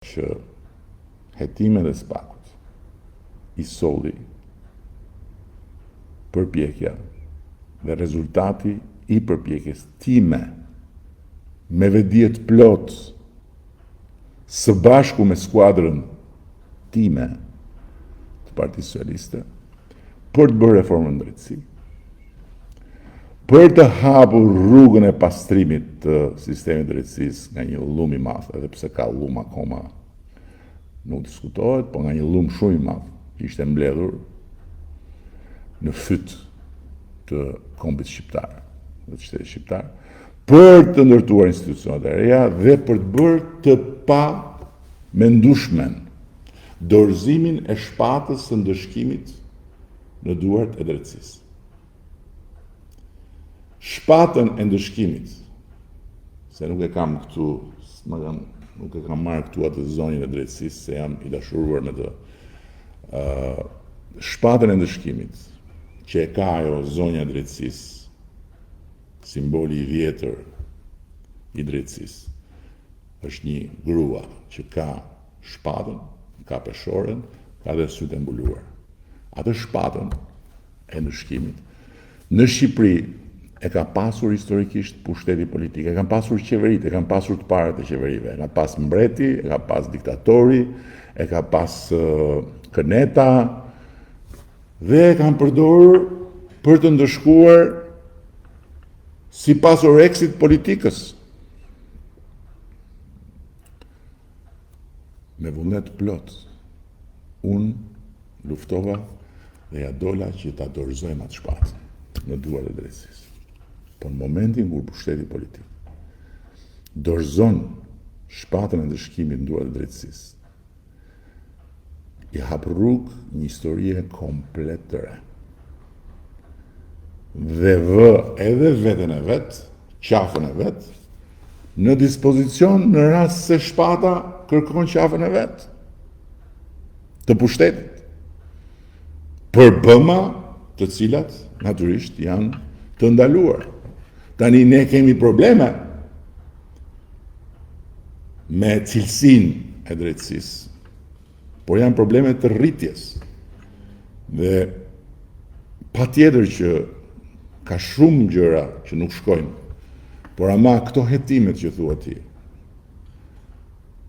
që hetime dhe spakut I solli përpjekja dhe rezultati I përpjekjes time me vedjet plot së bashku me skuadrën time të Partisë Socialiste për të bërë reformën në drejtësi, për të hapur rrugën e pastrimit të sistemit drejtësisë nga një llum I madh, edhe pse ka llum akoma nuk diskutohet, po nga një llum shumë I madh ishte mbledhur në fyt të kombit shqiptar, dhe të shtetit shqiptar, për të ndërtuar institucionet e reja dhe për të bërë të pa mendushmen dorëzimin e shpatës së ndëshkimit në duart e drejtësisë. Shpatën e ndëshkimit, se nuk e kam këtu, nuk e kam marrë këtu atë zonjën e drejtësisë, se jam I dashuruar me të. Shpatën e ndëshkimit, që e ka ajo zonja e drejtësisë, simboli I vjetër I drejtësisë, është një grua që ka shpatën, ka peshoren, ka dhe sytë e mbuluar. Atë shpatën e ndëshkimit në Shqipëri e ka pasur historikisht pushteti politik, e kanë pasur qeverit, e kanë pasur të parët e qeverive, e ka pas mbreti, e ka pas diktatori, e ka pas këneta, dhe e kanë përdorur për të ndëshkuar si pas oreksit politikës. Me vullnet plot, unë luftova dhe ja dola që ta dorëzojmë atë shpatë në duart e drejtësisë. Po në momentin kur pushteti politik dorëzon shpatën e ndëshkimit në duart e drejtësisë, I hap rrugë një historie komplet të re. Dhe vë edhe veten e vet, qafën e vet, në dispozicion në rast se shpata kërkon qafën e vet të pushtetit për bëma të cilat natyrisht janë të ndaluar. Tani ne kemi probleme me cilësinë e drejtësisë, por janë probleme të rritjes. Dhe patjetër që ka shumë gjëra që nuk shkojnë, por ama këto hetimet që thua ti,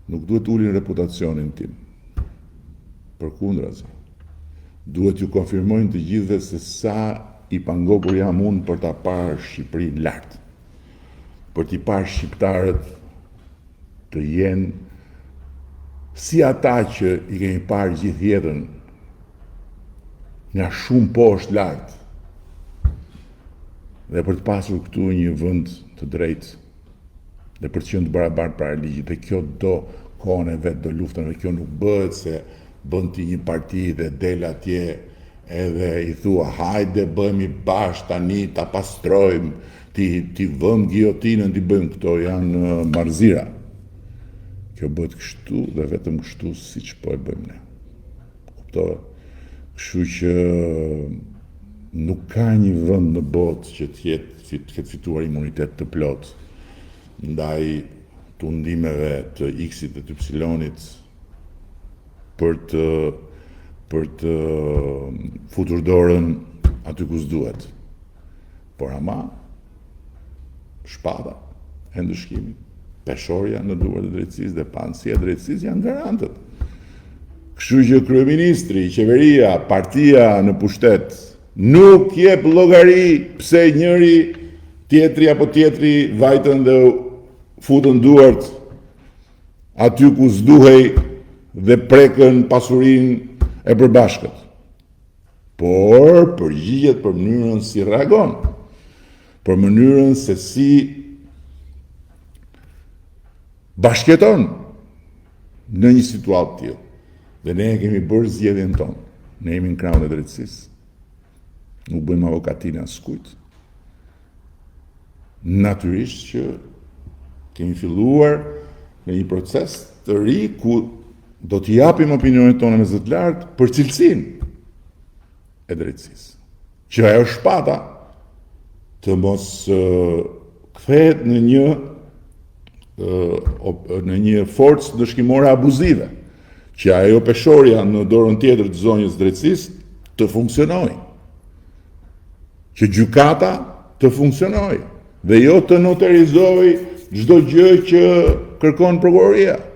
nuk duhet ulin reputacionin tim. Përkundrazi, duhet ju konfirmojnë të gjithëve se sa I pangokur jam unë për ta parë Shqipërinë lart, për t'i parë shqiptarët të jenë si ata që I kemi parë gjithë jetën nga shumë poshtë lart, dhe për të pasur këtu një vend të drejtë dhe për të qenë të barabartë para ligjit. Dhe kjo do kohën e vet, do luftën, dhe kjo nuk bëhet se bën ti një parti dhe del atje edhe I thua hajde bëhemi bashkë tani ta pastrojmë, ti vëm giotinën, ti bëjmë këto janë marzira. Kjo bëhet kështu dhe vetëm kështu siç po e bëjmë ne. Kuptove? Kështu që nuk ka një vend në botë që të ketë fituar imunitet të plot ndaj tundimeve të X-it dhe të Y-it për të futur dorën aty ku s'duhet. Por ama shpata e ndëshkimit, peshorja në duart e drejtësisë dhe pantësia e drejtësisë janë garantët. Kështu që kryeministri, qeveria, partia në pushtet nuk jep llogari pse njëri, tjetri apo tjetri vajtën dhe futën duart aty ku s'duhej dhe prekën pasurinë e përbashkët. Por përgjigjet për mënyrën si reagon, për mënyrën se si bashkëton në një situatë tillë. Dhe ne kemi bërë zgjedhjen tonë. Ne jemi në krahun e drejtësisë. Nuk bëjmë avokatinë askujt. Natyrisht që kemi filluar në një proces të ri ku do t'i japim opinionet tona me zë të lartë për cilësinë e drejtësisë. Që ajo shpata të mos kthehet në një në një forcë dëshkimore abuzive, që ajo peshorja në dorën tjetër të zonjës drejtësisë të funksionojë, që gjykata të funksionojë, dhe jo të notarizoj çdo gjë që kërkon prokuroria.